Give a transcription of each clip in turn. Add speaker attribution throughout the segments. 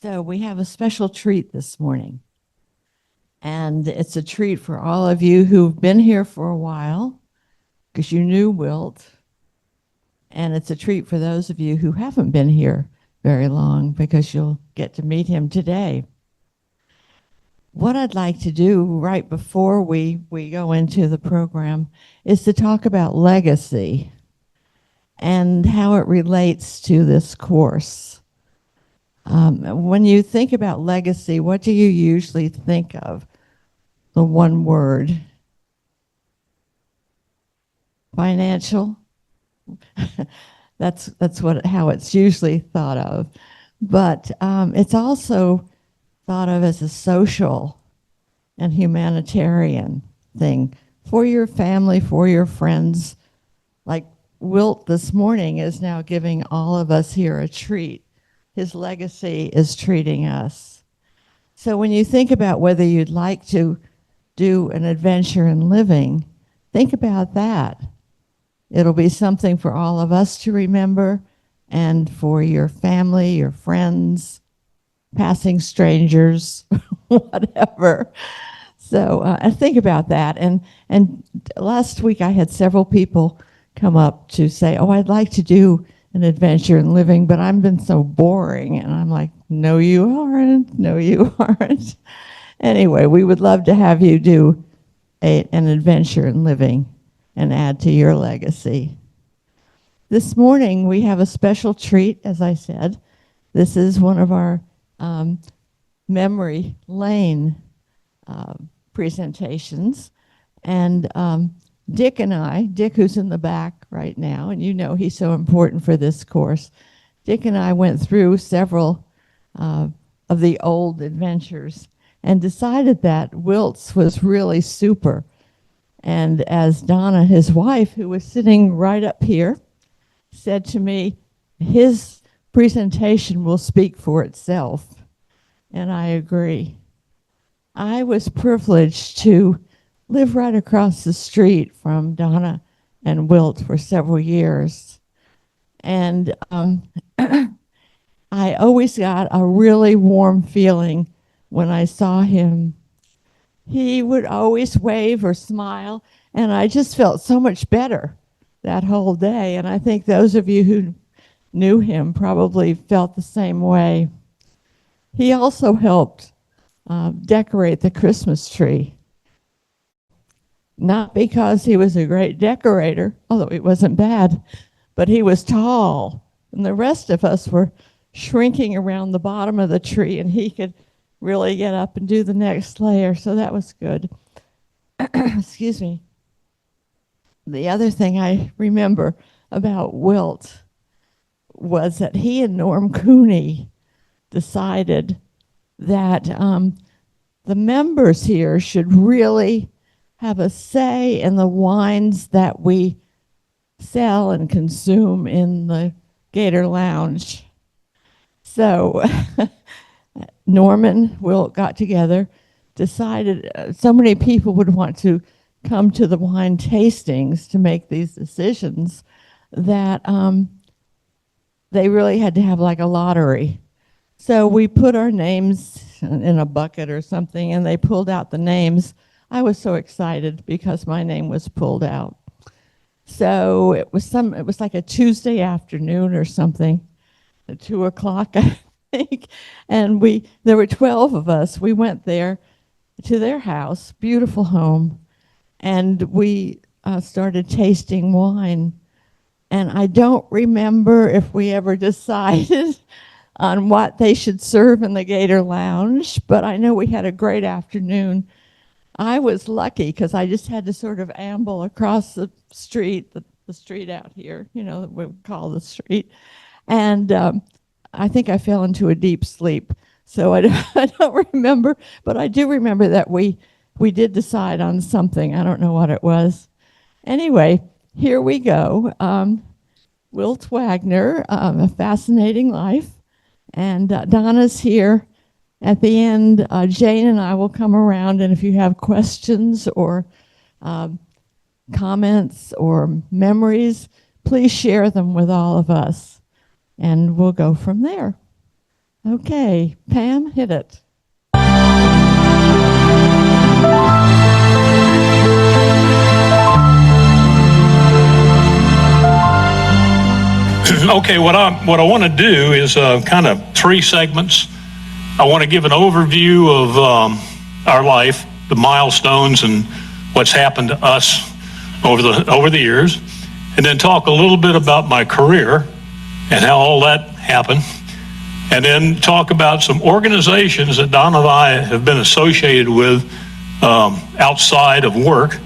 Speaker 1: So we have a special treat this morning, and it's a treat for all of you who've been here for a while because you knew Wilt, and it's a treat for those of you who haven't been here very long because you'll get to meet him today. What I'd like to do right before we go into the program is to talk about legacy and how it relates to this course. When you think about legacy, what do you usually think of? The one word. Financial. That's how it's usually thought of. But it's also thought of as a social and humanitarian thing for your family, for your friends. Like Wilt this morning is now giving all of us here a treat. His legacy is treating us. So when you think about whether you'd like to do an adventure in living, think about that. It'll be something for all of us to remember and for your family, your friends, passing strangers, whatever. So think about that. And last week I had several people come up to say, oh, I'd like to do an adventure in living, but I've been so boring. And I'm like, no, you aren't. No, you aren't. Anyway, we would love to have you do an adventure in living and add to your legacy. This morning we have a special treat, as I said. This is one of our memory lane presentations. And Dick and I, Dick who's in the back right now, and you know he's so important for this course, Dick and I went through several of the old adventures and decided that Wilt's was really super. And as Donna, his wife, who was sitting right up here, said to me, his presentation will speak for itself. And I agree. I was privileged to live right across the street from Donna and Wilt for several years. And I always got a really warm feeling when I saw him. He would always wave or smile, and I just felt so much better that whole day. And I think those of you who knew him probably felt the same way. He also helped decorate the Christmas tree. Not because he was a great decorator, although he wasn't bad, but he was tall, and the rest of us were shrinking around the bottom of the tree, and he could really get up and do the next layer, so that was good. Excuse me. The other thing I remember about Wilt was that he and Norm Cooney decided that the members here should really have a say in the wines that we sell and consume in the Gator Lounge. So Norman, Wilt got together, decided so many people would want to come to the wine tastings to make these decisions that they really had to have like a lottery. So we put our names in a bucket or something, and they pulled out the names. I was so excited because my name was pulled out. So it was like a Tuesday afternoon or something, at 2 o'clock, I think. And there were 12 of us. We went there to their house, beautiful home, and we started tasting wine. And I don't remember if we ever decided on what they should serve in the Gator Lounge, but I know we had a great afternoon. I was lucky because I just had to sort of amble across the street, the street out here, that we call the street. And I think I fell into a deep sleep. So I don't remember, but I do remember that we did decide on something. I don't know what it was. Anyway, here we go. Wilt Wagner, A Fascinating Life. And Donna's here. At the end, Jane and I will come around, and if you have questions or comments or memories, please share them with all of us, and we'll go from there. Okay, Pam, hit it.
Speaker 2: Okay, what I want to do is kind of 3 segments. I want to give an overview of our life, the milestones, and what's happened to us over the years, and then talk a little bit about my career and how all that happened, and then talk about some organizations that Don and I have been associated with outside of work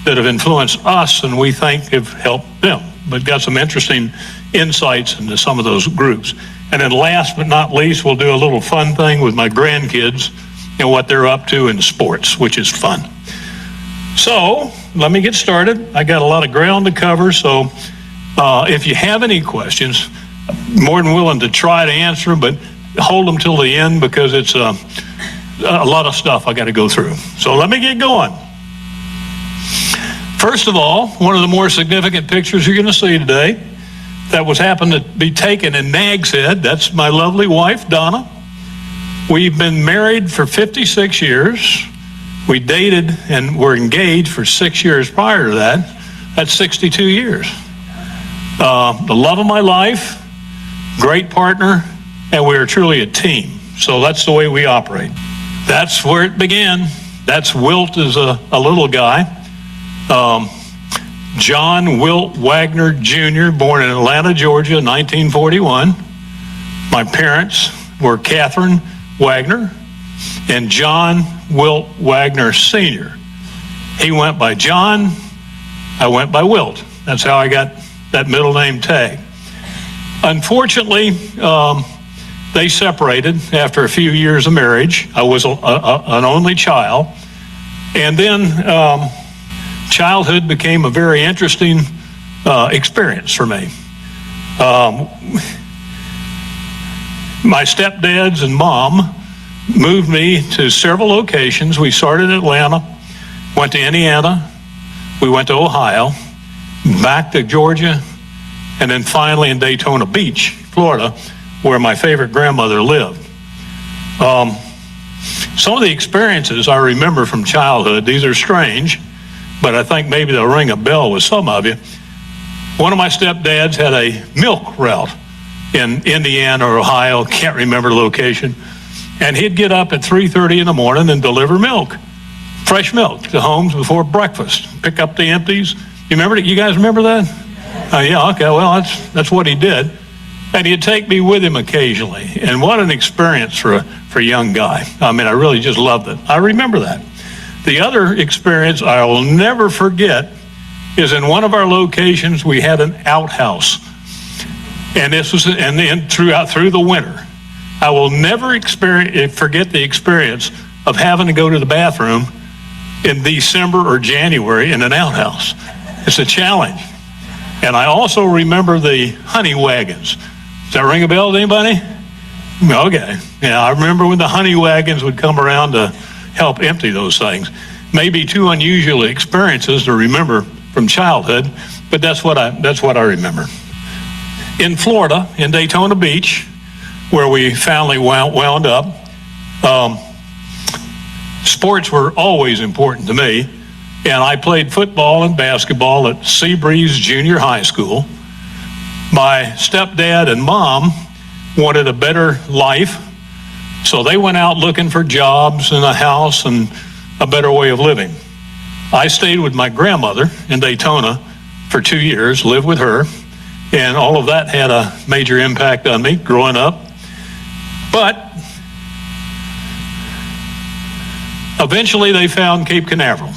Speaker 2: that have influenced us and we think have helped them, but got some interesting insights into some of those groups. And then last but not least, we'll do a little fun thing with my grandkids and what they're up to in sports, which is fun. So let me get started. I got a lot of ground to cover, so if you have any questions, more than willing to try to answer them, but hold them till the end because it's a lot of stuff I got to go through. So let me get going. First of all, one of the more significant pictures you're going to see today that happened to be taken in Nag's Head. That's my lovely wife, Donna. We've been married for 56 years. We dated and were engaged for 6 years prior to that. That's 62 years. The love of my life, great partner, and we are truly a team. So that's the way we operate. That's where it began. That's Wilt as a little guy. John Wilt Wagner Jr., born in Atlanta, Georgia, 1941. My parents were Catherine Wagner and John Wilt Wagner Sr. He went by John, I went by Wilt. That's how I got that middle name tag. Unfortunately, they separated after a few years of marriage. I was an only child. And then childhood became a very interesting experience for me. My stepdads and mom moved me to several locations. We started in Atlanta, went to Indiana, we went to Ohio, back to Georgia, and then finally in Daytona Beach, Florida, where my favorite grandmother lived. Some of the experiences I remember from childhood, these are strange, but I think maybe they'll ring a bell with some of you. One of my stepdads had a milk route in Indiana or Ohio, can't remember the location, and he'd get up at 3:30 in the morning and deliver milk, fresh milk, to homes before breakfast, pick up the empties. You guys remember that? Yeah, okay, well, that's what he did. And he'd take me with him occasionally, and what an experience for a young guy. I mean, I really just loved it. I remember that. The other experience I will never forget is in one of our locations, we had an outhouse. And this was, and then through the winter, I will never forget the experience of having to go to the bathroom in December or January in an outhouse. It's a challenge. And I also remember the honey wagons. Does that ring a bell to anybody? Okay. Yeah, I remember when the honey wagons would come around to help empty those things. Maybe 2 unusual experiences to remember from childhood, but that's what I remember. In Florida, in Daytona Beach, where we finally wound up, sports were always important to me, and I played football and basketball at Seabreeze Junior High School. My stepdad and mom wanted a better life, so they went out looking for jobs and a house and a better way of living. I stayed with my grandmother in Daytona for 2 years, lived with her, and all of that had a major impact on me growing up. But eventually they found Cape Canaveral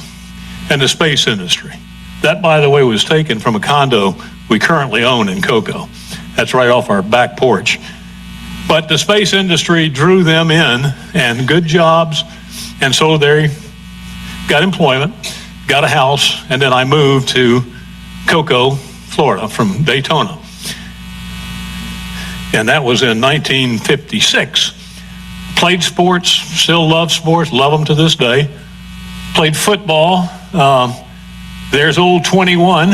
Speaker 2: and the space industry. That, by the way, was taken from a condo we currently own in Cocoa. That's right off our back porch. But the space industry drew them in, and good jobs, and so they got employment, got a house, and then I moved to Cocoa, Florida from Daytona. And that was in 1956. Played sports, still love sports, love them to this day. Played football. There's old 21.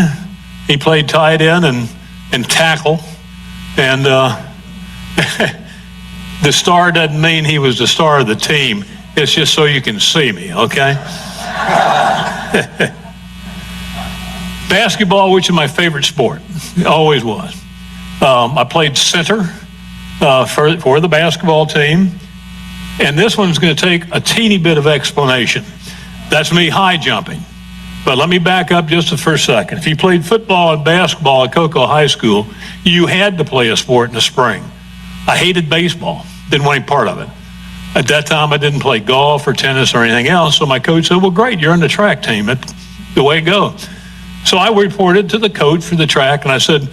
Speaker 2: He played tight end and tackle. And The star doesn't mean he was the star of the team. It's just so you can see me, okay? Basketball, which is my favorite sport. It always was. I played center for the basketball team. And this one's going to take a teeny bit of explanation. That's me high jumping. But let me back up just for a second. If you played football and basketball at Cocoa High School, you had to play a sport in the spring. I hated baseball. Didn't want any part of it. At that time, I didn't play golf or tennis or anything else. So my coach said, well, great, you're on the track team. That's the way it goes. So I reported to the coach for the track, and I said,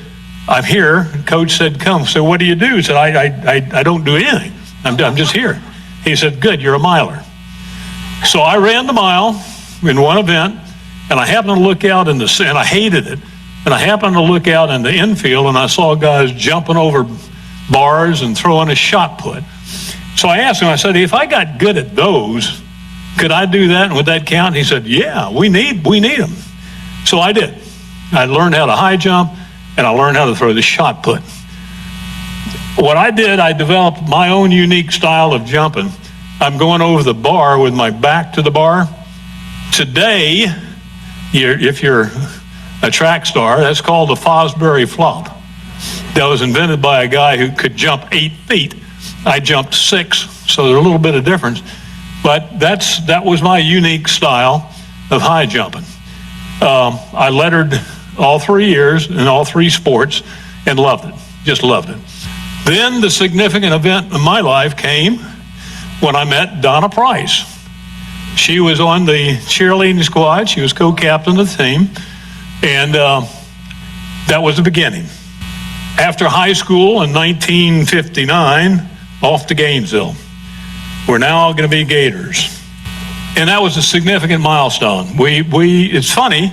Speaker 2: I'm here. And coach said, come. So what do you do? I said, I don't do anything. I'm just here. He said, good, you're a miler. So I ran the mile in one event, and I happened to look out and I hated it, and I happened to look out in the infield, and I saw guys jumping over bars and throwing a shot put. So I asked him, I said, if I got good at those, could I do that, and would that count? And he said, yeah, we need them. So I did. I learned how to high jump, and I learned how to throw the shot put. What I did, I developed my own unique style of jumping. I'm going over the bar with my back to the bar. Today, if you're a track star, that's called the Fosbury flop. That was invented by a guy who could jump 8 feet. I jumped 6, so there's a little bit of difference. But that was my unique style of high jumping. I lettered all 3 years in all 3 sports and loved it, just loved it. Then the significant event in my life came when I met Donna Price. She was on the cheerleading squad. She was co-captain of the team. And that was the beginning. After high school in 1959, off to Gainesville. We're now going to be Gators. And that was a significant milestone. It's funny,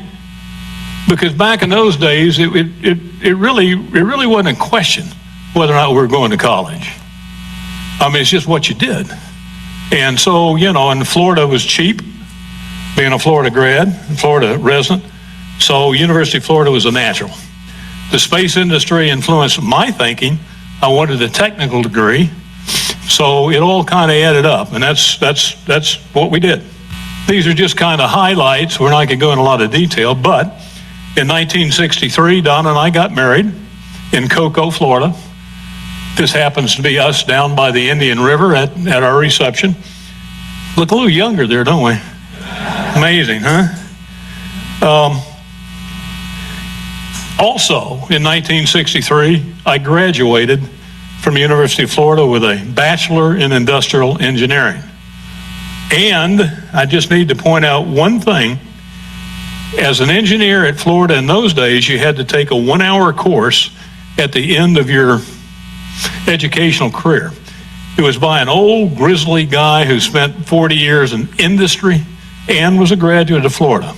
Speaker 2: because back in those days, it really wasn't a question whether or not we were going to college. I mean, it's just what you did. And so, and Florida was cheap, being a Florida grad, Florida resident. So University of Florida was a natural. The space industry influenced my thinking. I wanted a technical degree. So it all kind of added up, and that's what we did. These are just kind of highlights. We're not going to go into a lot of detail, but in 1963, Donna and I got married in Cocoa, Florida. This happens to be us down by the Indian River at our reception. Look a little younger there, don't we? Amazing, huh? Also, in 1963, I graduated from the University of Florida with a Bachelor in Industrial Engineering. And I just need to point out one thing. As an engineer at Florida in those days, you had to take a 1-hour course at the end of your educational career. It was by an old grizzly guy who spent 40 years in industry and was a graduate of Florida.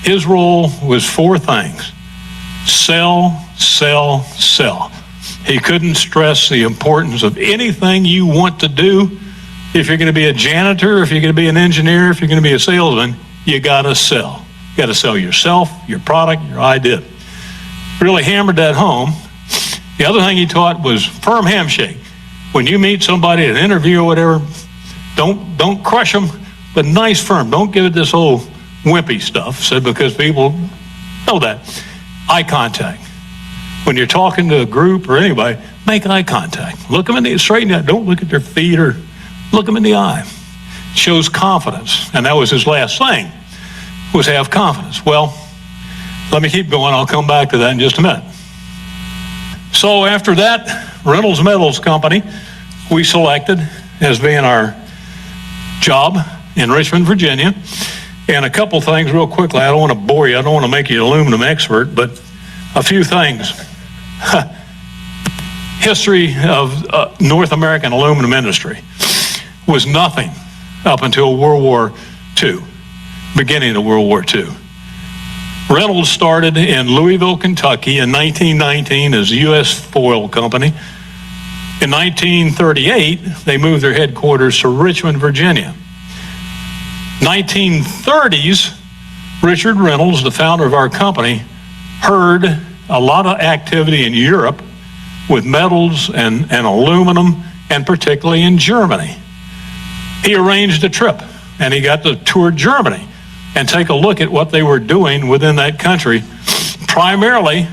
Speaker 2: His role was 4 things: sell, sell, sell. He couldn't stress the importance of anything you want to do. If you're going to be a janitor, if you're going to be an engineer, if you're going to be a salesman, you got to sell. You got to sell yourself, your product, your idea. Really hammered that home. The other thing he taught was firm handshake. When you meet somebody at an interview or whatever, don't crush them, but nice firm. Don't give it this old wimpy stuff, said, because people know that. Eye contact. When you're talking to a group or anybody, make eye contact. Look them in the straighten out. Don't look at their feet or look them in the eye. Shows confidence, and that was his last thing, was have confidence. Well, let me keep going. I'll come back to that in just a minute. So after that, Reynolds Metals Company, we selected as being our job in Richmond, Virginia. And a couple things real quickly. I don't want to bore you. I don't want to make you an aluminum expert, but a few things. History of North American aluminum industry was nothing up until World War II, beginning of World War II. Reynolds started in Louisville, Kentucky in 1919 as a U.S. Foil Company. In 1938, they moved their headquarters to Richmond, Virginia. 1930s, Richard Reynolds, the founder of our company, heard a lot of activity in Europe with metals and aluminum and particularly in Germany. He arranged a trip, and he got to tour Germany and take a look at what they were doing within that country, primarily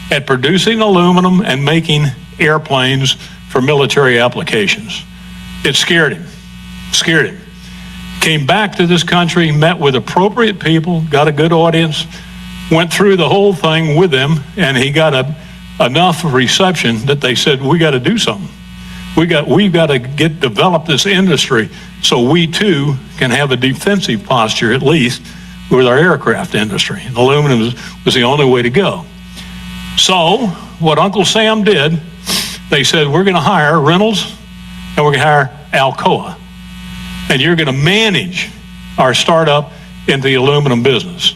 Speaker 2: at producing aluminum and making airplanes for military applications. It scared him. Came back to this country, met with appropriate people, got a good audience, went through the whole thing with them, and he got enough reception that they said, we got to do something. We've got to develop this industry so we too can have a defensive posture, at least with our aircraft industry. And aluminum was the only way to go. So what Uncle Sam did, they said, we're going to hire Reynolds and we're going to hire Alcoa. And you're going to manage our startup into the aluminum business.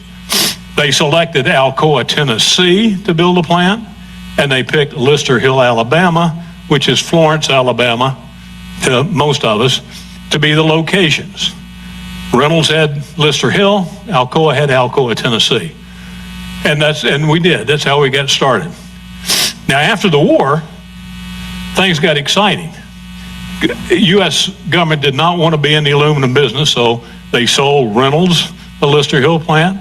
Speaker 2: They selected Alcoa, Tennessee to build a plant, and they picked Lister Hill, Alabama, which is Florence, Alabama, to most of us, to be the locations. Reynolds had Lister Hill, Alcoa had Alcoa, Tennessee. And we did. That's how we got started. Now, after the war, things got exciting. U.S. government did not want to be in the aluminum business, so they sold Reynolds, the Lister Hill plant.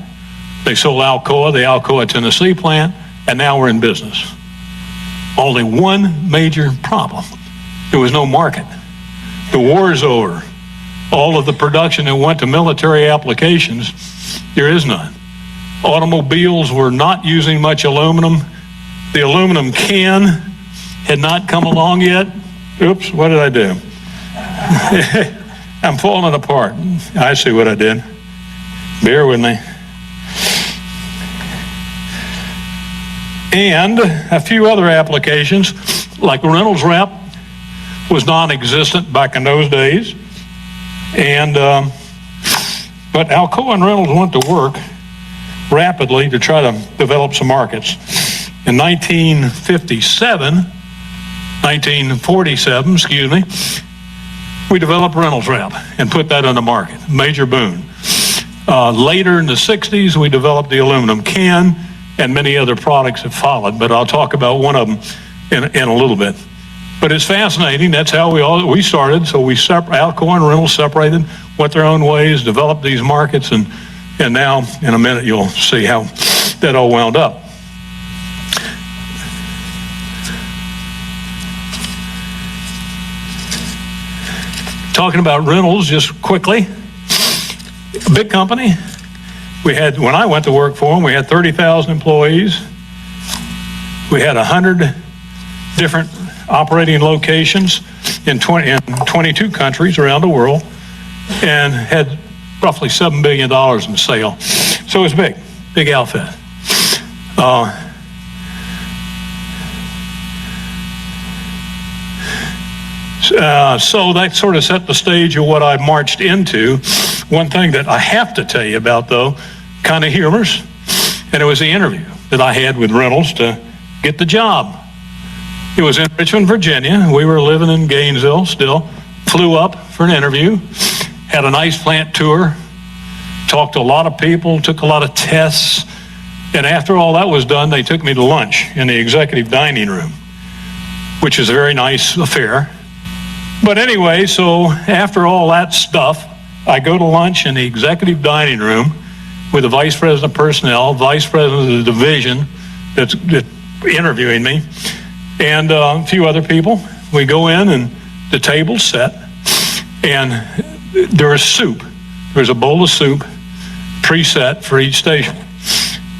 Speaker 2: They sold Alcoa, the Alcoa, Tennessee plant, and now we're in business. Only one major problem. There was no market. The war's over. All of the production that went to military applications, there is none. Automobiles were not using much aluminum. The aluminum can had not come along yet. Oops, what did I do? I'm falling apart. I see what I did. Bear with me. And a few other applications, like Reynolds wrap, was non-existent back in those days. And but Alcoa and Reynolds went to work rapidly to try to develop some markets. In 1947, we developed Reynolds wrap and put that on the market. Major boon. Later in the 60s, we developed the aluminum can, and many other products have followed, but I'll talk about one of them in a little bit. But it's fascinating. That's how we started. So Alcoa and Reynolds separated, went their own ways, developed these markets, and now in a minute you'll see how that all wound up. Talking about Reynolds just quickly, a big company. When I went to work for them, we had 30,000 employees. We had 100 different operating locations in 22 countries around the world, and had roughly $7 billion in sales. So it was big outfit. So that sort of set the stage of what I marched into. One thing that I have to tell you about, though, kind of humorous, and it was the interview that I had with Reynolds to get the job. It was in Richmond, Virginia. We were living in Gainesville still. Flew up for an interview, had a nice plant tour, talked to a lot of people, took a lot of tests, and after all that was done, they took me to lunch in the executive dining room, which is a very nice affair. But anyway, so after all that stuff, I go to lunch in the executive dining room with the vice president of personnel, vice president of the division that's interviewing me, and a few other people. We go in and the table's set, and there's soup. There's a bowl of soup preset for each station.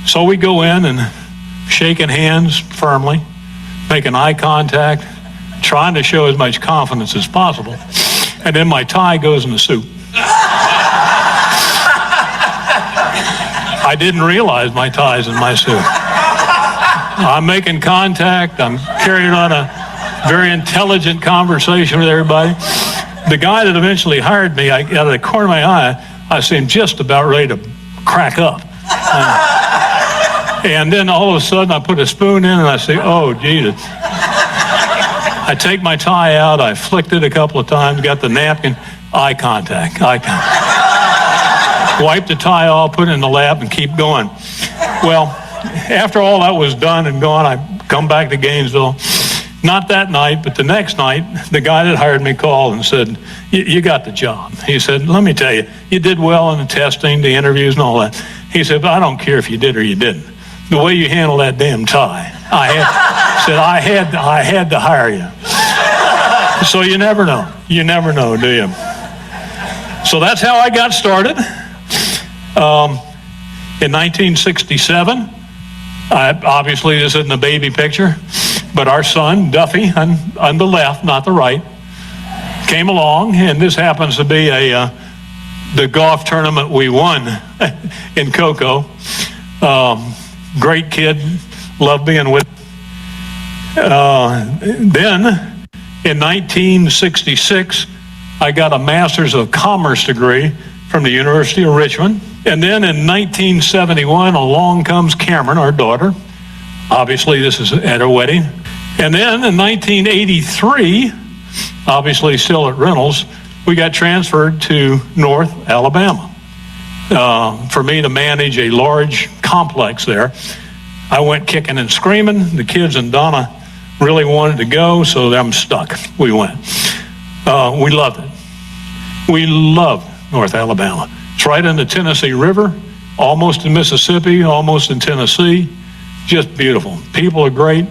Speaker 2: So we go in and shaking hands firmly, making eye contact, trying to show as much confidence as possible. And then my tie goes in the soup. I didn't realize my tie's in my soup. I'm making contact. I'm carrying on a very intelligent conversation with everybody. The guy that eventually hired me, out of the corner of my eye, I seemed just about ready to crack up. And then all of a sudden I put a spoon in and I say, oh, Jesus. I take my tie out, I flicked it a couple of times, got the napkin, eye contact. Wipe the tie off, put it in the lap, and keep going. Well, after all that was done and gone, I come back to Gainesville, Not that night, but the next night, the guy that hired me called and said, you got the job. He said, let me tell you, you did well in the testing, the interviews and all that. He said, but I don't care if you did or you didn't. The way you handle that damn tie, I had to hire you. So you never know. You never know, do you? So that's how I got started. In 1967, obviously this isn't a baby picture, but our son, Duffy, on the left, not the right, came along, and this happens to be the golf tournament we won in Cocoa. Great kid, loved being with. Then, in 1966, I got a Master's of Commerce degree from the University of Richmond. And then in 1971, along comes Cameron, our daughter. Obviously, this is at her wedding. And then in 1983, obviously still at Reynolds, we got transferred to North Alabama for me to manage a large complex there. I went kicking and screaming. The kids and Donna really wanted to go, so I'm stuck. We went. We loved it. We loved North Alabama. It's right in the Tennessee River, almost in Mississippi, almost in Tennessee. Just beautiful. People are great.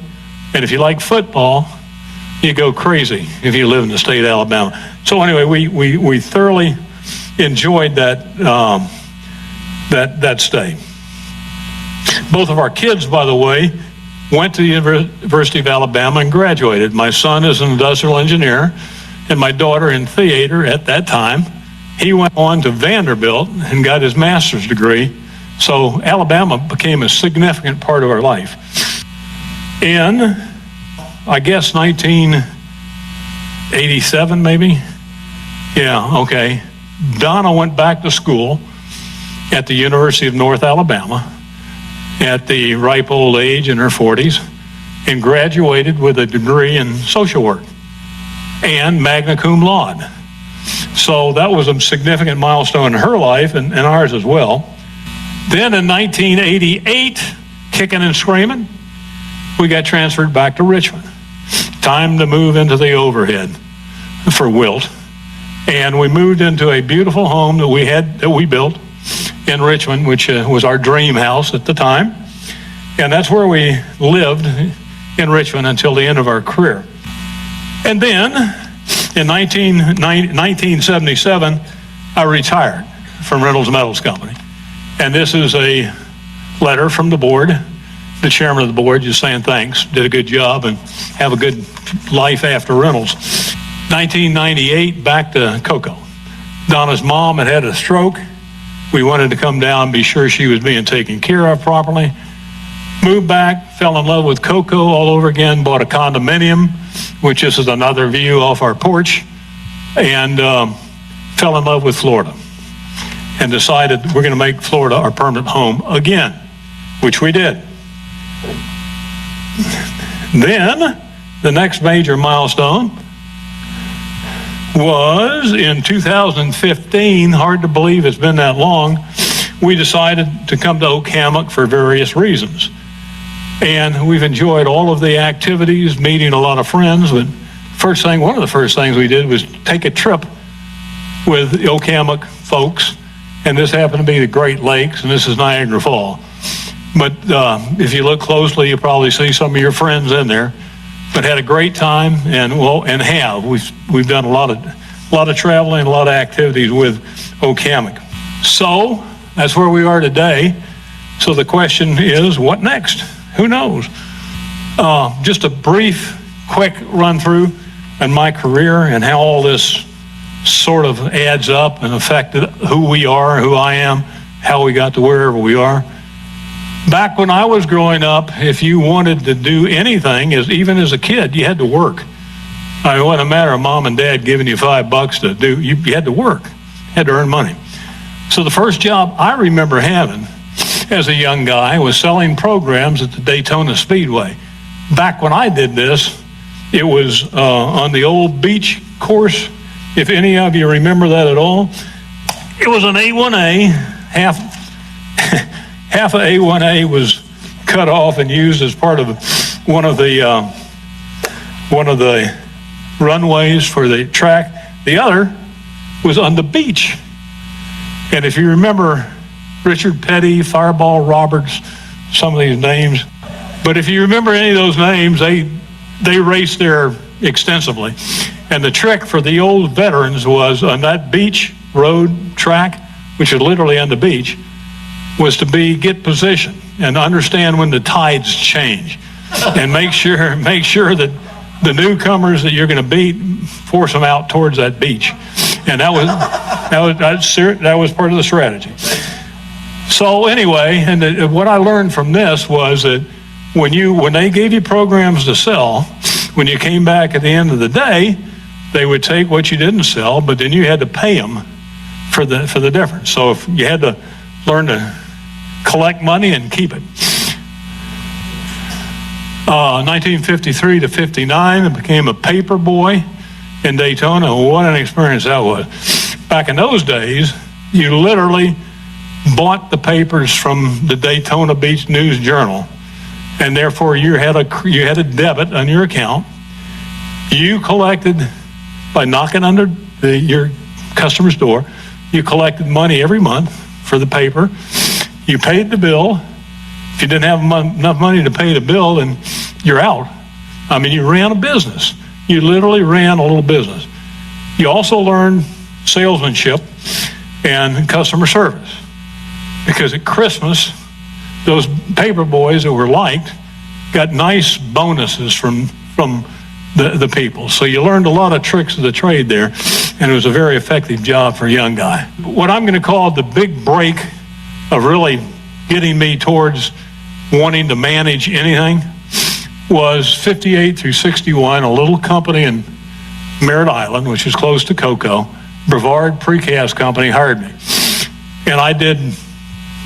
Speaker 2: And if you like football, you go crazy if you live in the state of Alabama. So anyway, we thoroughly enjoyed that stay. Both of our kids, by the way, went to the University of Alabama and graduated. My son is an industrial engineer, and my daughter in theater at that time. He went on to Vanderbilt and got his master's degree. So Alabama became a significant part of our life. In, I guess, 1987, maybe? Yeah, okay. Donna went back to school at the University of North Alabama at the ripe old age in her 40s and graduated with a degree in social work and magna cum laude. So that was a significant milestone in her life and ours as well. Then in 1988, kicking and screaming, we got transferred back to Richmond. Time to move into the overhead for Wilt. And we moved into a beautiful home that we built in Richmond, which was our dream house at the time. And that's where we lived in Richmond until the end of our career. And then in 1977, I retired from Reynolds Metals Company. And this is a letter from the board, the chairman of the board, just saying thanks, did a good job, and have a good life after Reynolds. 1998, back to Cocoa. Donna's mom had a stroke. We wanted to come down and be sure she was being taken care of properly. Moved back, fell in love with Cocoa all over again, bought a condominium, which is another view off our porch, and fell in love with Florida and decided we're going to make Florida our permanent home again, which we did. Then the next major milestone was in 2015, hard to believe it's been that long, we decided to come to Oak Hammock for various reasons. And we've enjoyed all of the activities, meeting a lot of friends. But one of the first things we did was take a trip with the Oak Hammock folks. And this happened to be the Great Lakes, and this is Niagara Falls. But if you look closely, you'll probably see some of your friends in there. But had a great time, we've done a lot of traveling, a lot of activities with Oak Hammock. So that's where we are today. So the question is, what next? Who knows? Just a brief, quick run through on my career and how all this sort of adds up and affected who we are, who I am, how we got to wherever we are. Back when I was growing up, if you wanted to do anything, even as a kid, you had to work. It wasn't a matter of mom and dad giving you $5 to do. You had to work, had to earn money. So the first job I remember having as a young guy was selling programs at the Daytona Speedway. Back when I did this, it was on the old beach course. If any of you remember that at all, it was an A1A, half of A1A was cut off and used as part of one of the one of the runways for the track. The other was on the beach. And if you remember Richard Petty, Fireball Roberts, some of these names, but if you remember any of those names, they raced there extensively. And the trick for the old veterans was on that beach road track, which is literally on the beach, was to get position and understand when the tides change, and make sure that the newcomers that you're going to beat, force them out towards that beach. And that was part of the strategy. So anyway, and what I learned from this was that when they gave you programs to sell, when you came back at the end of the day, they would take what you didn't sell, but then you had to pay them for the difference. So if you had to learn to collect money and keep it. 1953 to 59, I became a paper boy in Daytona. What an experience that was. Back in those days, you literally bought the papers from the Daytona Beach News Journal, and therefore you had a debit on your account. You collected, by knocking under your customer's door, you collected money every month for the paper. You paid the bill. If you didn't have enough money to pay the bill, then you're out. I mean, you ran a business. You literally ran a little business. You also learned salesmanship and customer service, because at Christmas, those paper boys that were liked got nice bonuses from the people. So you learned a lot of tricks of the trade there, and it was a very effective job for a young guy. What I'm going to call the big break of really getting me towards wanting to manage anything was 58 through 61, a little company in Merritt Island, which is close to Cocoa. Brevard Precast Company hired me, and I did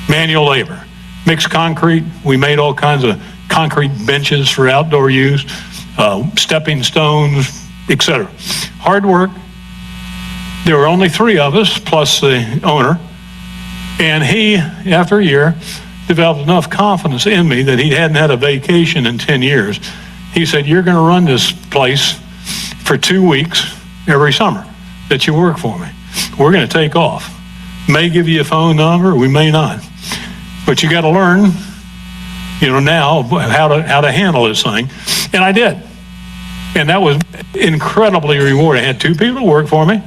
Speaker 2: manual labor, mixed concrete. We made all kinds of concrete benches for outdoor use, stepping stones, etc. Hard work. There were only 3 of us, plus the owner. And he, after a year, developed enough confidence in me that he hadn't had a vacation in 10 years. He said, "You're going to run this place for 2 weeks every summer that you work for me. We're going to take off. May give you a phone number, we may not. But you got to learn, now how to handle this thing." And I did. And that was incredibly rewarding. I had 2 people to work for me,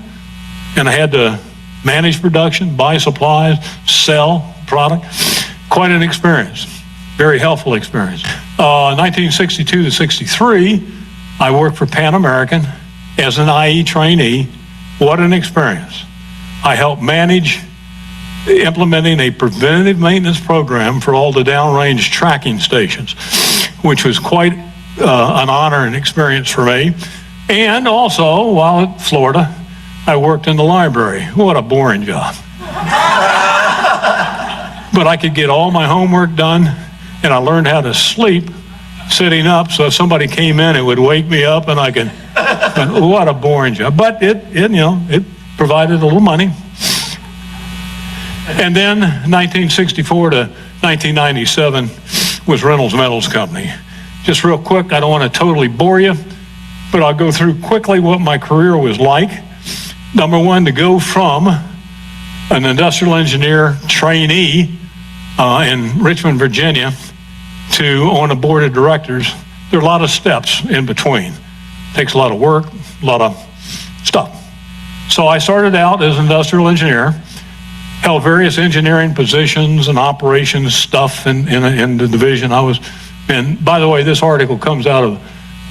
Speaker 2: and I had to manage production, buy supplies, sell product. Quite an experience. Very helpful experience. 1962 to 63, I worked for Pan American as an IE trainee. What an experience. I helped manage implementing a preventative maintenance program for all the downrange tracking stations, which was quite an honor and experience for me. And also, while at Florida, I worked in the library. What a boring job. But I could get all my homework done, and I learned how to sleep sitting up, so if somebody came in, it would wake me up, and I could, what a boring job. But it provided a little money. And then 1964 to 1997 was Reynolds Metals Company. Just real quick, I don't want to totally bore you, but I'll go through quickly what my career was like. Number one, to go from an industrial engineer trainee in Richmond, Virginia, to on a board of directors, there are a lot of steps in between. Takes a lot of work, a lot of stuff. So I started out as an industrial engineer, held various engineering positions and operations stuff in the division I was in. By the way, this article comes out of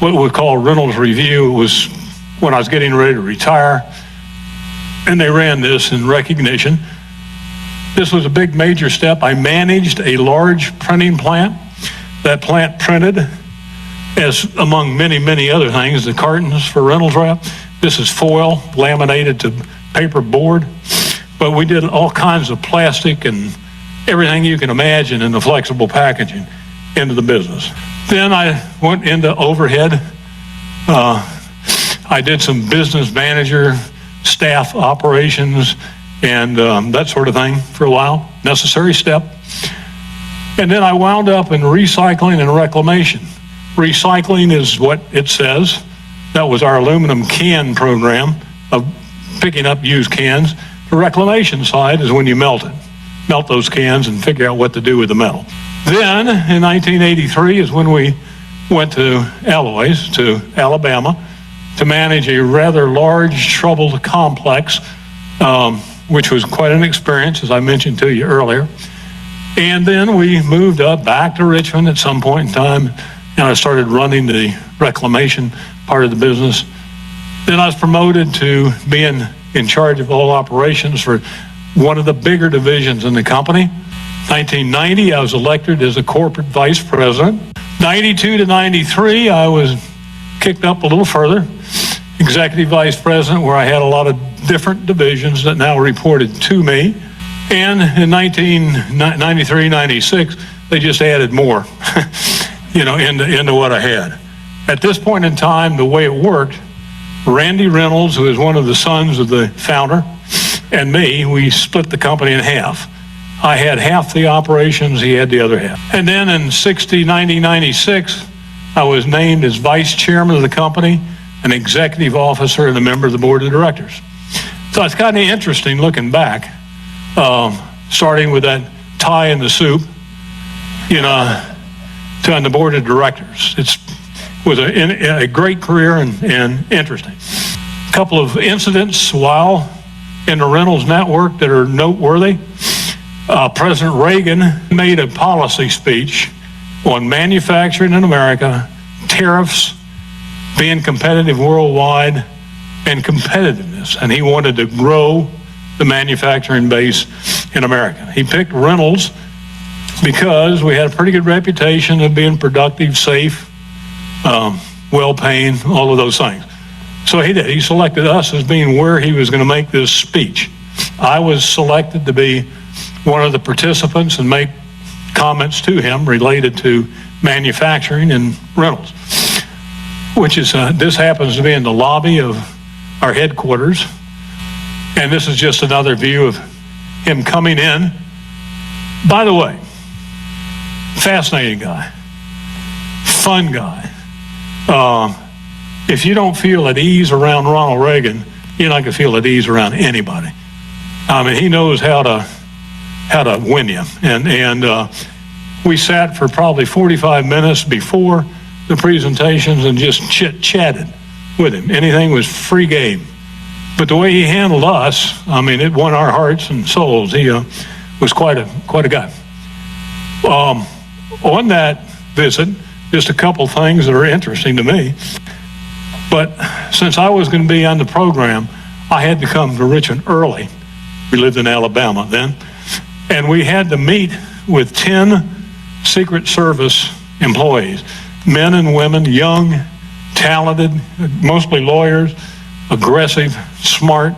Speaker 2: what we call Reynolds Review. It was when I was getting ready to retire, and they ran this in recognition. This was a big major step. I managed a large printing plant. That plant printed, as among many, many other things, the cartons for Reynolds Wrap. This is foil laminated to paper board. But we did all kinds of plastic and everything you can imagine in the flexible packaging into the business. Then I went into overhead. I did some business manager, staff operations, and that sort of thing for a while. Necessary step. And then I wound up in recycling and reclamation. Recycling is what it says. That was our aluminum can program of picking up used cans. The reclamation side is when you melt those cans and figure out what to do with the metal. Then in 1983 is when we went to Alloys, to Alabama, to manage a rather large, troubled complex, which was quite an experience, as I mentioned to you earlier. And then we moved up back to Richmond at some point in time, and I started running the reclamation part of the business. Then I was promoted to being in charge of all operations for one of the bigger divisions in the company. 1990, I was elected as a corporate vice president. 92 to 93, I was kicked up a little further, executive vice president, where I had a lot of different divisions that now reported to me. And in 1993, 96, they just added more, into what I had. At this point in time, the way it worked, Randy Reynolds, who is one of the sons of the founder, and me, we split the company in half. I had half the operations, he had the other half. And then in 90, 96, I was named as vice chairman of the company, an executive officer, and a member of the board of directors. So it's kind of interesting looking back, starting with that tie in the soup, to on the board of directors. It was a great career and interesting. A couple of incidents while in the Reynolds network that are noteworthy. President Reagan made a policy speech on manufacturing in America, tariffs, being competitive worldwide, and competitiveness. And he wanted to grow the manufacturing base in America. He picked Reynolds because we had a pretty good reputation of being productive, safe, well-paying, all of those things. So he did. He selected us as being where he was going to make this speech. I was selected to be one of the participants and make comments to him related to manufacturing in Reynolds, which is, this happens to be in the lobby of our headquarters. And this is just another view of him coming in. By the way, fascinating guy, fun guy. If you don't feel at ease around Ronald Reagan, you're not going to feel at ease around anybody. I mean, he knows how to win you. And we sat for probably 45 minutes before the presentations and just chit-chatted with him. Anything was free game. But the way he handled us, I mean, it won our hearts and souls. He was quite a guy. On that visit, just a couple things that are interesting to me. But since I was going to be on the program, I had to come to Richmond early. We lived in Alabama then. And we had to meet with 10 Secret Service employees, men and women, young, talented, mostly lawyers, aggressive, smart.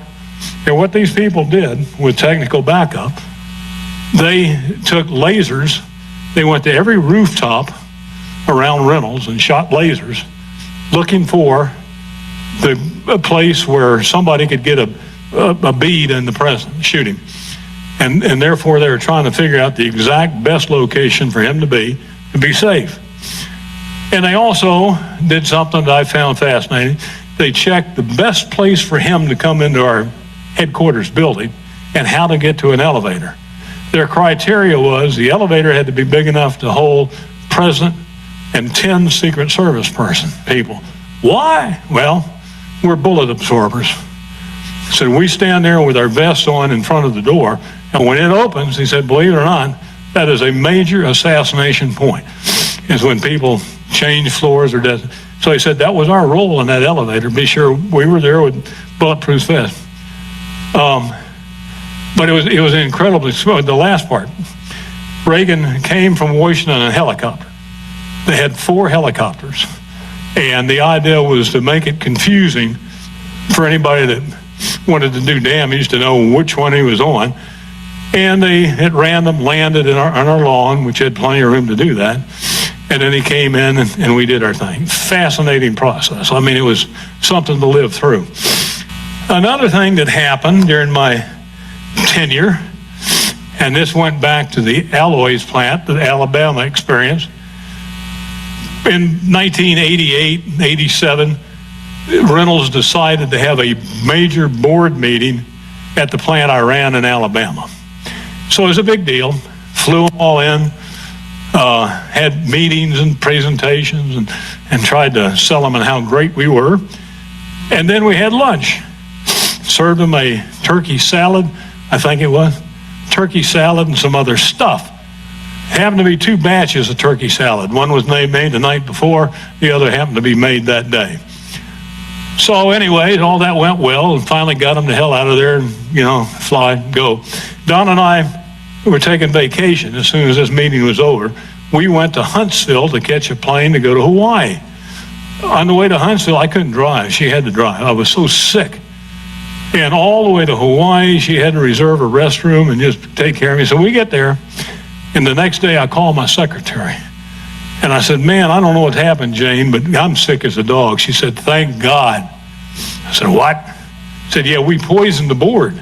Speaker 2: And what these people did with technical backup, they took lasers. They went to every rooftop around Reynolds and shot lasers looking for a place where somebody could get a bead in the president, shoot him. And therefore they were trying to figure out the exact best location for him to be safe. And they also did something that I found fascinating. They checked the best place for him to come into our headquarters building and how to get to an elevator. Their criteria was the elevator had to be big enough to hold president and 10 Secret Service people. Why? Well, we're bullet absorbers. So we stand there with our vests on in front of the door, and when it opens, he said, believe it or not, that is a major assassination point, is when people change floors or death. So he said that was our role in that elevator, be sure we were there with bulletproof vests. But it was incredibly smooth. The last part, Reagan came from Washington in a helicopter. They had 4 helicopters, and the idea was to make it confusing for anybody that wanted to do damage to know which one he was on. And they, at random, landed on our lawn, which had plenty of room to do that. And then he came in and we did our thing. Fascinating process. I mean, it was something to live through. Another thing that happened during my tenure, and this went back to the Alloys plant, the Alabama experience. In 1988, 87, Reynolds decided to have a major board meeting at the plant I ran in Alabama. So it was a big deal. Flew them all in, had meetings and presentations, and tried to sell them on how great we were. And then we had lunch. Served them a turkey salad, I think it was. Turkey salad and some other stuff. Happened to be 2 batches of turkey salad. One was made the night before, the other happened to be made that day. So anyway, all that went well, and finally got them the hell out of there and, fly, go. Don and I were taking vacation as soon as this meeting was over. We went to Huntsville to catch a plane to go to Hawaii. On the way to Huntsville, I couldn't drive. She had to drive. I was so sick. And all the way to Hawaii, she had to reserve a restroom and just take care of me. So we get there, and the next day I called my secretary. And I said, man, I don't know what happened, Jane, but I'm sick as a dog. She said, thank God. I said, what? She said, yeah, we poisoned the board.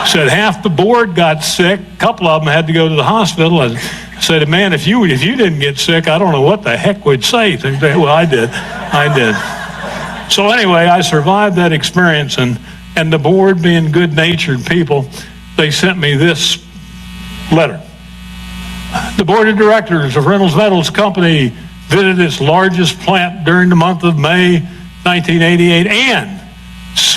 Speaker 2: Said half the board got sick. A couple of them had to go to the hospital. I said, man, if you didn't get sick, I don't know what the heck we'd say. Well, I did. So anyway, I survived that experience, and the board, being good-natured people, they sent me this letter. The board of directors of Reynolds Metals Company visited its largest plant during the month of May 1988, and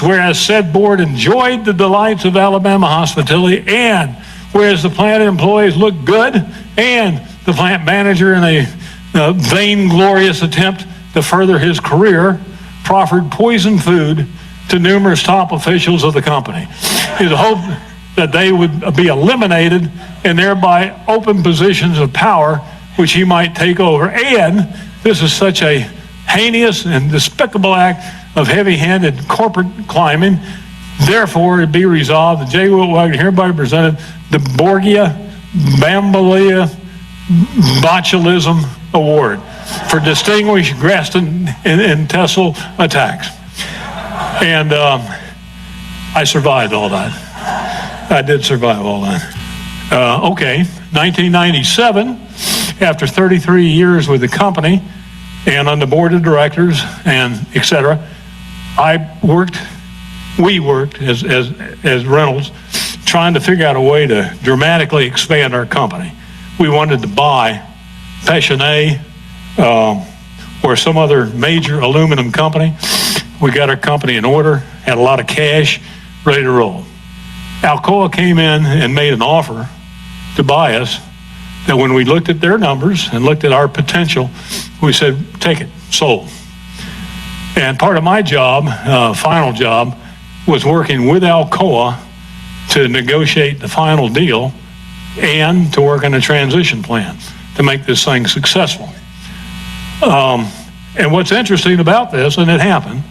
Speaker 2: whereas said board enjoyed the delights of Alabama hospitality, and whereas the plant employees looked good, and the plant manager, in a vainglorious attempt to further his career, proffered poisoned food to numerous top officials of the company. His hope that they would be eliminated and thereby open positions of power which he might take over. And this is such a heinous and despicable act of heavy-handed corporate climbing. Therefore, it be resolved that J. Wilt Wagner hereby presented the Borgia Bambalia Botulism Award for distinguished gastrointestinal attacks. And I survived all that. I did survive all that. Okay, 1997, after 33 years with the company and on the board of directors and et cetera, we worked as Reynolds, trying to figure out a way to dramatically expand our company. We wanted to buy Pechenay or some other major aluminum company. We got our company in order, had a lot of cash, ready to roll. Alcoa came in and made an offer to buy us that when we looked at their numbers and looked at our potential, we said, take it, sold. And part of my job, final job, was working with Alcoa to negotiate the final deal and to work on a transition plan to make this thing successful. And what's interesting about this, and it happened,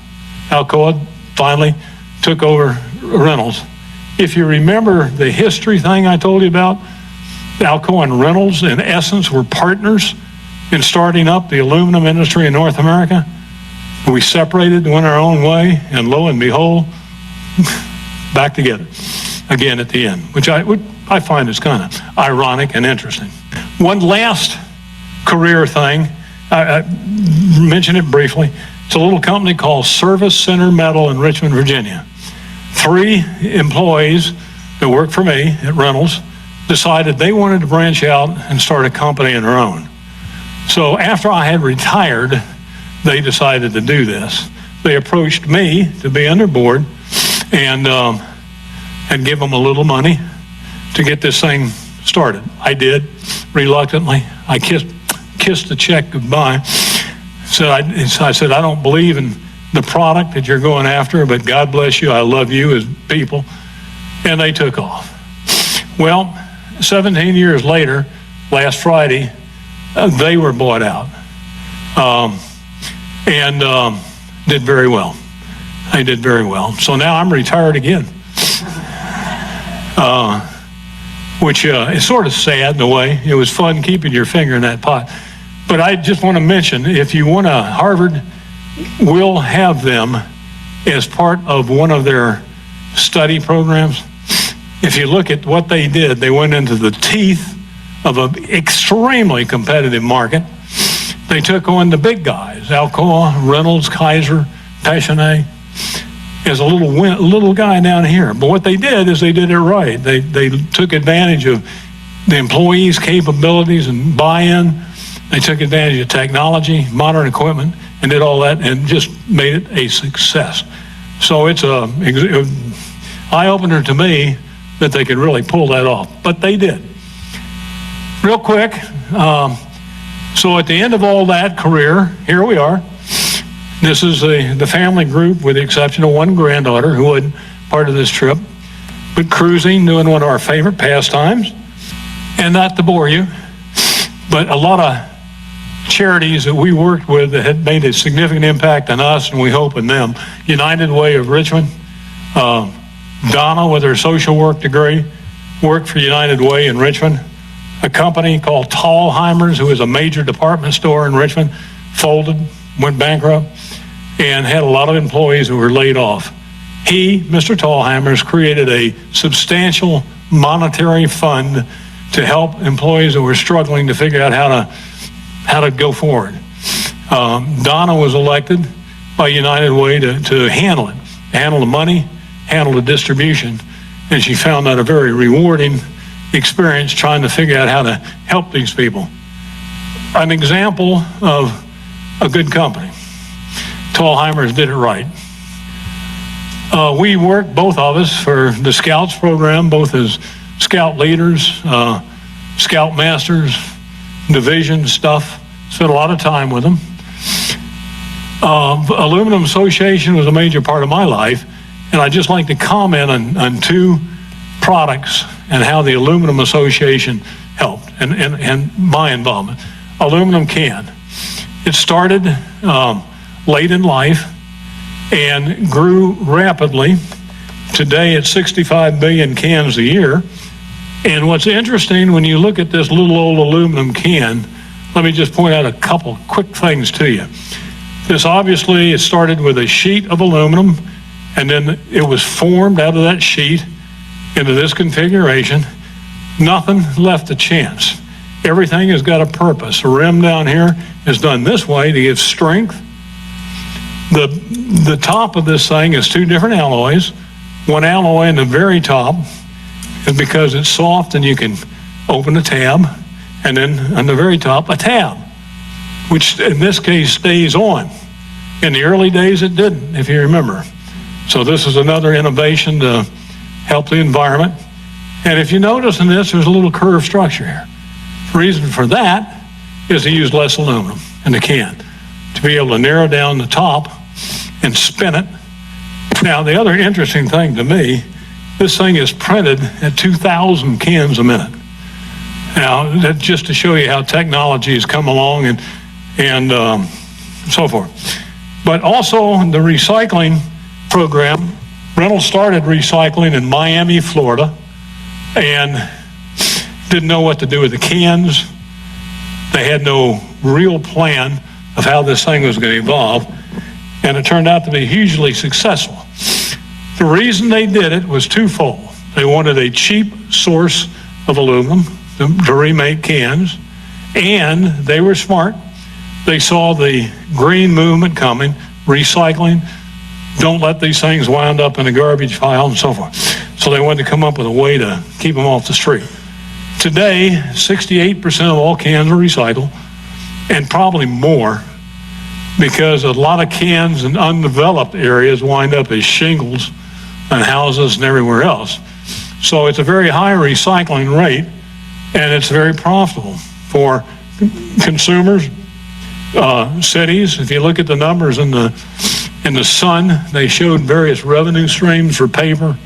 Speaker 2: Alcoa finally took over Reynolds. If you remember the history thing I told you about, Alcoa and Reynolds, in essence, were partners in starting up the aluminum industry in North America. We separated, went our own way, and lo and behold, back together again at the end, which I find is kind of ironic and interesting. One last career thing, I mentioned it briefly. It's a little company called Service Center Metal in Richmond, Virginia. 3 employees that worked for me at Reynolds decided they wanted to branch out and start a company of their own. So after I had retired, they decided to do this. They approached me to be on their board and give them a little money to get this thing started. I did, reluctantly. I kissed the check goodbye. So I said, I don't believe in the product that you're going after, but God bless you, I love you as people. And they took off. Well, 17 years later, last Friday, they were bought out and did very well. They did very well. So now I'm retired again, which is sort of sad in a way. It was fun keeping your finger in that pot. But I just want to mention, if you want to, Harvard will have them as part of one of their study programs. If you look at what they did, they went into the teeth of an extremely competitive market, They took on the big guys, Alcoa, Reynolds, Kaiser, Pechenay, as a little guy down here. But what they did is they did it right. They took advantage of the employees' capabilities and buy-in. They took advantage of technology, modern equipment, and did all that and just made it a success. So it's a eye-opener to me that they could really pull that off. But they did. Real quick, so at the end of all that career, here we are. This is the family group, with the exception of one granddaughter who wasn't part of this trip, but cruising, doing one of our favorite pastimes. And not to bore you, but a lot of charities that we worked with that had made a significant impact on us, and we hope in them. United Way of Richmond, Donna with her social work degree worked for United Way in Richmond. A company called Tallheimers, who is a major department store in Richmond, folded, went bankrupt, and had a lot of employees who were laid off. He, Mr. Tallheimers, created a substantial monetary fund to help employees who were struggling to figure out how to go forward. Donna was elected by United Way to handle it, handle the money, handle the distribution, and she found that a very rewarding experience trying to figure out how to help these people. An example of a good company. Tallheimers did it right. We worked, both of us, for the Scouts program, both as Scout leaders, Scout masters, division stuff. Spent a lot of time with them. Aluminum Association was a major part of my life, and I'd just like to comment on two products and how the Aluminum Association helped and my involvement. Aluminum can. It started late in life and grew rapidly. Today it's 65 billion cans a year. And what's interesting, when you look at this little old aluminum can, let me just point out a couple quick things to you. This obviously, it started with a sheet of aluminum, and then it was formed out of that sheet into this configuration. Nothing left to chance. Everything has got a purpose. The rim down here is done this way to give strength. The top of this thing is two different alloys. One alloy in the very top is because it's soft and you can open the tab, and then on the very top, a tab, which in this case stays on. In the early days, it didn't, if you remember. So this is another innovation to help the environment. And if you notice in this, there's a little curved structure here. The reason for that is to use less aluminum in the can, to be able to narrow down the top and spin it. Now, the other interesting thing to me, this thing is printed at 2,000 cans a minute. Now, that's just to show you how technology has come along and so forth. But also the recycling program, Reynolds started recycling in Miami, Florida, and didn't know what to do with the cans. They had no real plan of how this thing was going to evolve, and it turned out to be hugely successful. The reason they did it was twofold. They wanted a cheap source of aluminum to remake cans, and they were smart. They saw the green movement coming, recycling, don't let these things wind up in a garbage pile and so forth. So they wanted to come up with a way to keep them off the street. Today, 68% of all cans are recycled, and probably more, because a lot of cans in undeveloped areas wind up as shingles on houses and everywhere else. So it's a very high recycling rate, and it's very profitable for consumers, cities. If you look at the numbers in the Sun, they showed various revenue streams for paper,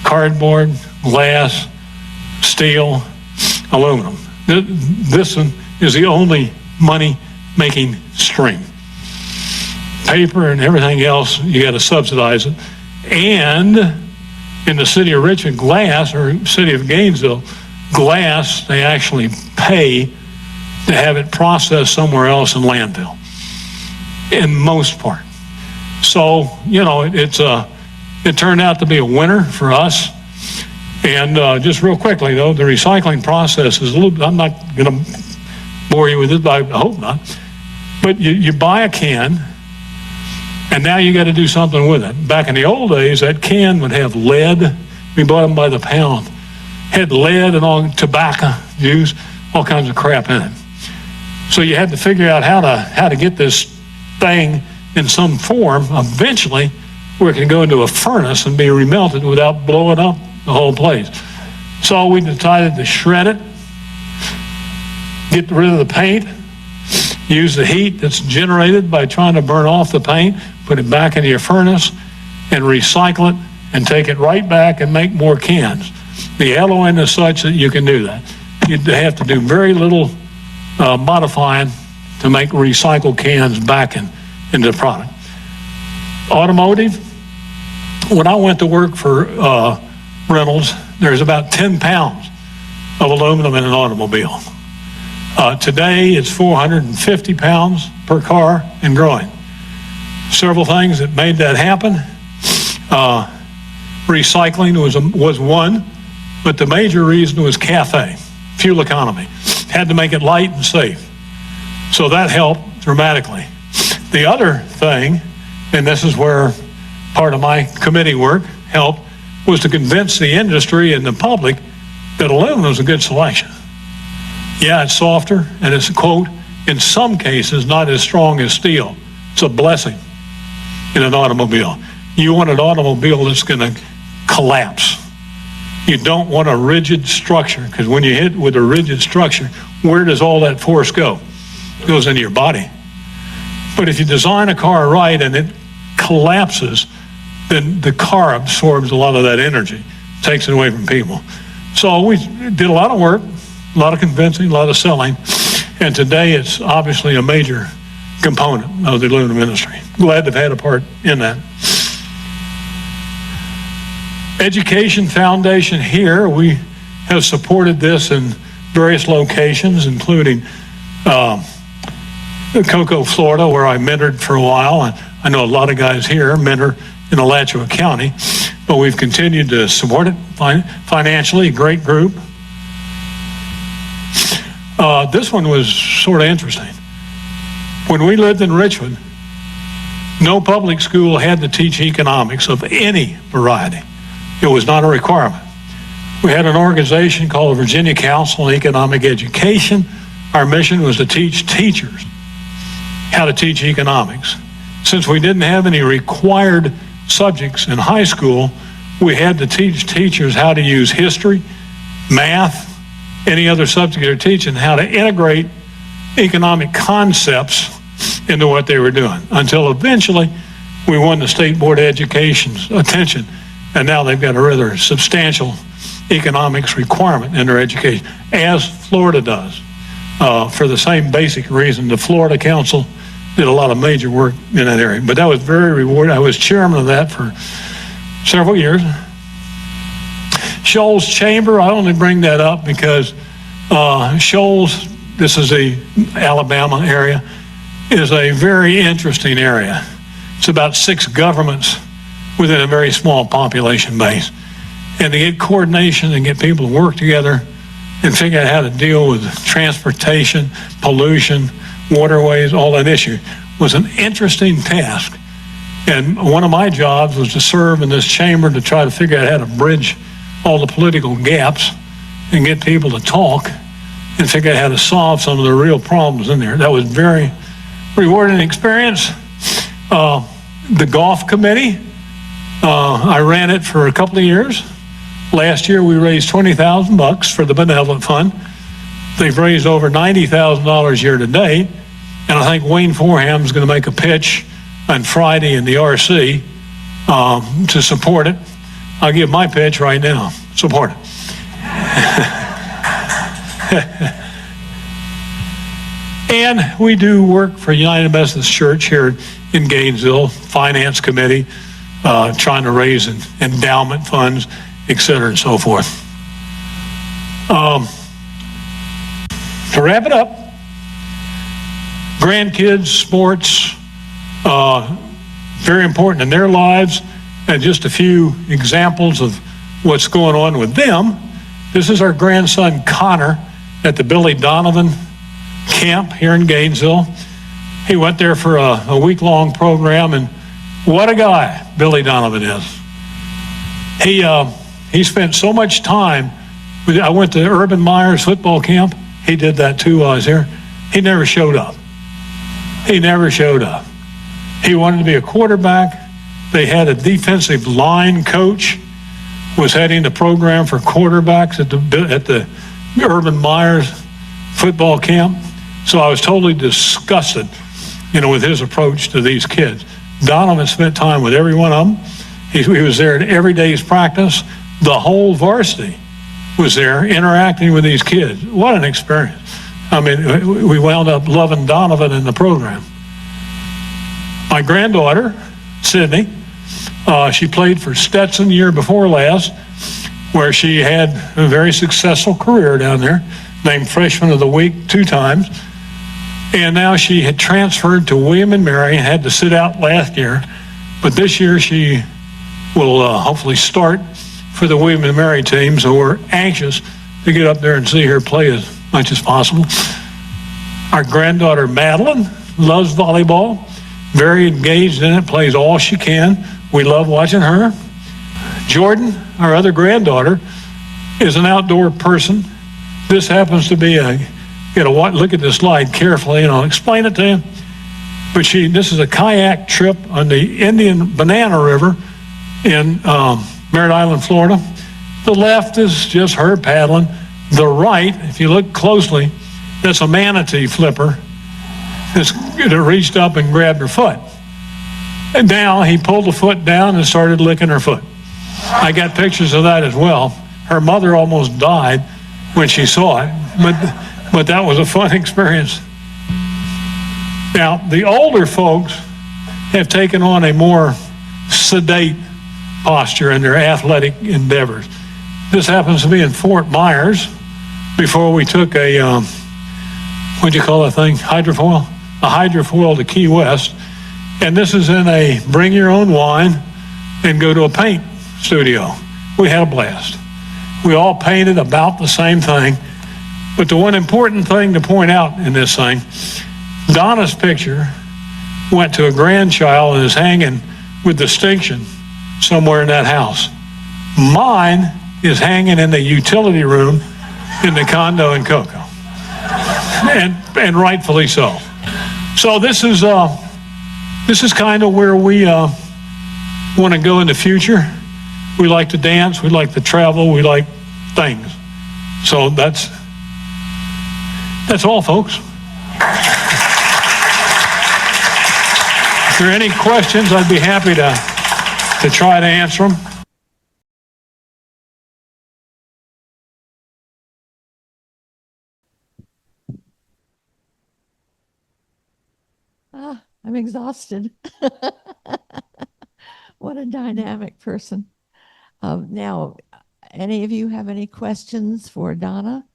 Speaker 2: cardboard, glass, steel, aluminum. This one is the only money-making stream. Paper and everything else, you got to subsidize it. And in the city of Richmond, glass, or city of Gainesville, glass, they actually pay to have it processed somewhere else in landfill, in most part. So, you know, it turned out to be a winner for us. And just real quickly, though, the recycling process is a little, I'm not going to bore you with it, but I hope not. But you buy a can, and now you got to do something with it. Back in the old days, that can would have lead. We bought them by the pound. Had lead and all tobacco juice, all kinds of crap in it. So you had to figure out how to get this thing in some form eventually where it can go into a furnace and be remelted without blowing up the whole place. So we decided to shred it, get rid of the paint, use the heat that's generated by trying to burn off the paint, put it back into your furnace, and recycle it, and take it right back and make more cans. The alloy is such that you can do that. You have to do very little modifying to make recycled cans back into the product. Automotive, when I went to work for Reynolds, there's about 10 pounds of aluminum in an automobile. Today, it's 450 pounds per car and growing. Several things that made that happen. Recycling was one, but the major reason was CAFE, fuel economy. Had to make it light and safe. So that helped dramatically. The other thing, and this is where part of my committee work helped, was to convince the industry and the public that aluminum is a good selection. Yeah, it's softer, and it's, quote, in some cases, not as strong as steel. It's a blessing in an automobile. You want an automobile that's going to collapse. You don't want a rigid structure, because when you hit with a rigid structure, where does all that force go? It goes into your body. But if you design a car right and it collapses, then the car absorbs a lot of that energy, takes it away from people. So we did a lot of work, a lot of convincing, a lot of selling, and today it's obviously a major component of the aluminum industry. Glad to have had a part in that. Education Foundation here, we have supported this in various locations, including Cocoa, Florida, where I mentored for a while. And I know a lot of guys here mentor in Alachua County, but we've continued to support it financially, a great group. This one was sort of interesting. When we lived in Richmond, no public school had to teach economics of any variety. It was not a requirement. We had an organization called the Virginia Council on Economic Education. Our mission was to teach teachers how to teach economics. Since we didn't have any required subjects in high school, we had to teach teachers how to use history, math, any other subject they're teaching, how to integrate economic concepts into what they were doing, until eventually we won the State Board of Education's attention, and now they've got a rather substantial economics requirement in their education, as Florida does. For the same basic reason, the Florida Council did a lot of major work in that area. But that was very rewarding. I was chairman of that for several years. Shoals Chamber, I only bring that up because Shoals, this is the Alabama area, is a very interesting area. It's about 6 governments within a very small population base. And to get coordination and get people to work together and figure out how to deal with transportation, pollution, waterways, all that issue was an interesting task. And one of my jobs was to serve in this chamber to try to figure out how to bridge all the political gaps and get people to talk and figure out how to solve some of the real problems in there. That was very rewarding experience. The golf committee, I ran it for a couple of years. Last year we raised $20,000 for the benevolent fund. They've raised over $90,000 year to date, and I think Wayne Forham is going to make a pitch on Friday in the RC to support it. I'll give my pitch right now. Support it. And we do work for United Methodist Church here in Gainesville, Finance Committee, trying to raise endowment funds, et cetera, and so forth. To wrap it up, grandkids, sports, very important in their lives, and just a few examples of what's going on with them. This is our grandson, Connor, at the Billy Donovan camp here in Gainesville. He went there for a week-long program, and what a guy Billy Donovan is. He spent so much time. I went to Urban Meyer's football camp. He did that too while I was there. He never showed up. He never showed up. He wanted to be a quarterback. They had a defensive line coach, was heading the program for quarterbacks at the Urban Meyer's football camp. So I was totally disgusted, with his approach to these kids. Donovan spent time with every one of them. He was there at every day's practice. The whole varsity was there interacting with these kids. What an experience. I mean, we wound up loving Donovan in the program. My granddaughter, Sydney, she played for Stetson the year before last, where she had a very successful career down there, named Freshman of the Week 2 times. And now she had transferred to William and Mary and had to sit out last year. But this year she will hopefully start for the William and Mary team, so we're anxious to get up there and see her play as much as possible. Our granddaughter Madeline loves volleyball, very engaged in it, plays all she can. We love watching her. Jordan, our other granddaughter, is an outdoor person. This happens to be look at this slide carefully and I'll explain it to you. But this is a kayak trip on the Indian Banana River in Merritt Island, Florida. The left is just her paddling. The right, if you look closely, that's a manatee flipper that reached up and grabbed her foot. And now he pulled the foot down and started licking her foot. I got pictures of that as well. Her mother almost died when she saw it, but that was a fun experience. Now, the older folks have taken on a more sedate posture in their athletic endeavors. This happens to be in Fort Myers before we took a, what'd you call that thing, hydrofoil? A hydrofoil to Key West. And this is in a bring your own wine and go to a paint studio. We had a blast. We all painted about the same thing. But the one important thing to point out in this thing, Donna's picture went to a grandchild and is hanging with distinction somewhere in that house. Mine is hanging in the utility room in the condo in Cocoa. And rightfully so. So this is kind of where we want to go in the future. We like to dance, we like to travel, we like things. So that's all, folks. If there are any questions, I'd be happy to try to answer them.
Speaker 1: I'm exhausted. What a dynamic person. Now, any of you have any questions for Donna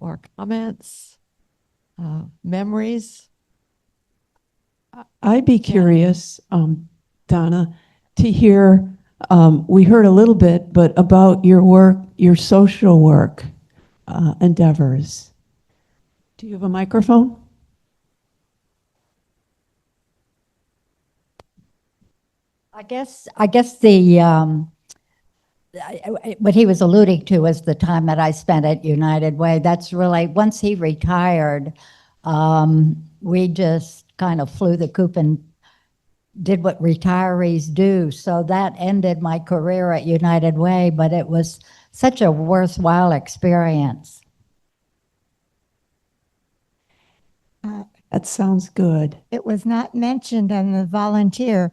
Speaker 1: or comments, memories?
Speaker 3: I'd be curious, Donna, to hear, we heard a little bit, but about your work, your social work endeavors. Do you have a microphone?
Speaker 4: I guess the what he was alluding to was the time that I spent at United Way. That's really, once he retired, we just kind of flew the coop and did what retirees do. So that ended my career at United Way, but it was such a worthwhile experience.
Speaker 3: That sounds good.
Speaker 5: It was not mentioned on the volunteer,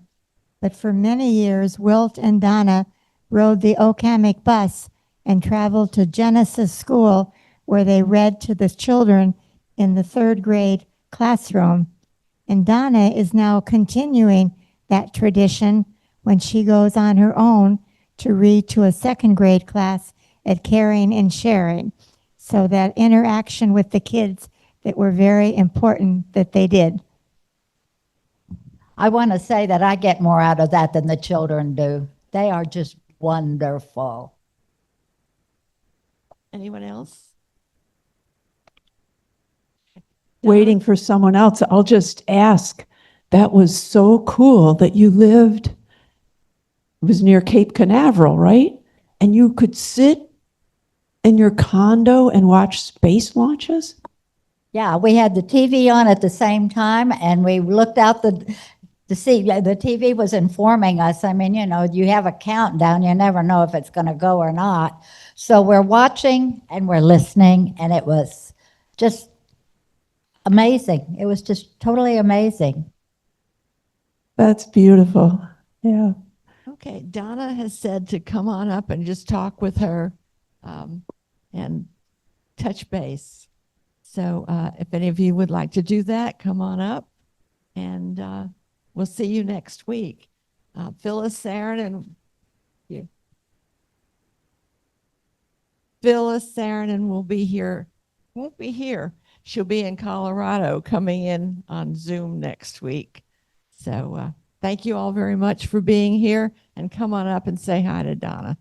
Speaker 5: but for many years, Wilt and Donna rode the Okamic bus and traveled to Genesis School, where they read to the children in the 3rd grade classroom. And Donna is now continuing that tradition when she goes on her own to read to a 2nd grade class at Caring and Sharing. So that interaction with the kids that were very important that they did.
Speaker 4: I want to say that I get more out of that than the children do. They are just wonderful.
Speaker 1: Anyone else?
Speaker 3: waiting for someone else, I'll just ask, that was so cool that you lived, it was near Cape Canaveral, right? And you could sit in your condo and watch space launches?
Speaker 4: Yeah, we had the TV on at the same time, and we looked out to see. Yeah, the TV was informing us. I mean, you have a countdown. You never know if it's going to go or not. So we're watching and we're listening, and it was just amazing. It was just totally amazing.
Speaker 3: That's beautiful. Yeah.
Speaker 1: Okay, Donna has said to come on up and just talk with her and touch base. So if any of you would like to do that, come on up, and we'll see you next week. Phyllis Saarinen will be here. Won't be here. She'll be in Colorado, coming in on Zoom next week. So thank you all very much for being here, and come on up and say hi to Donna.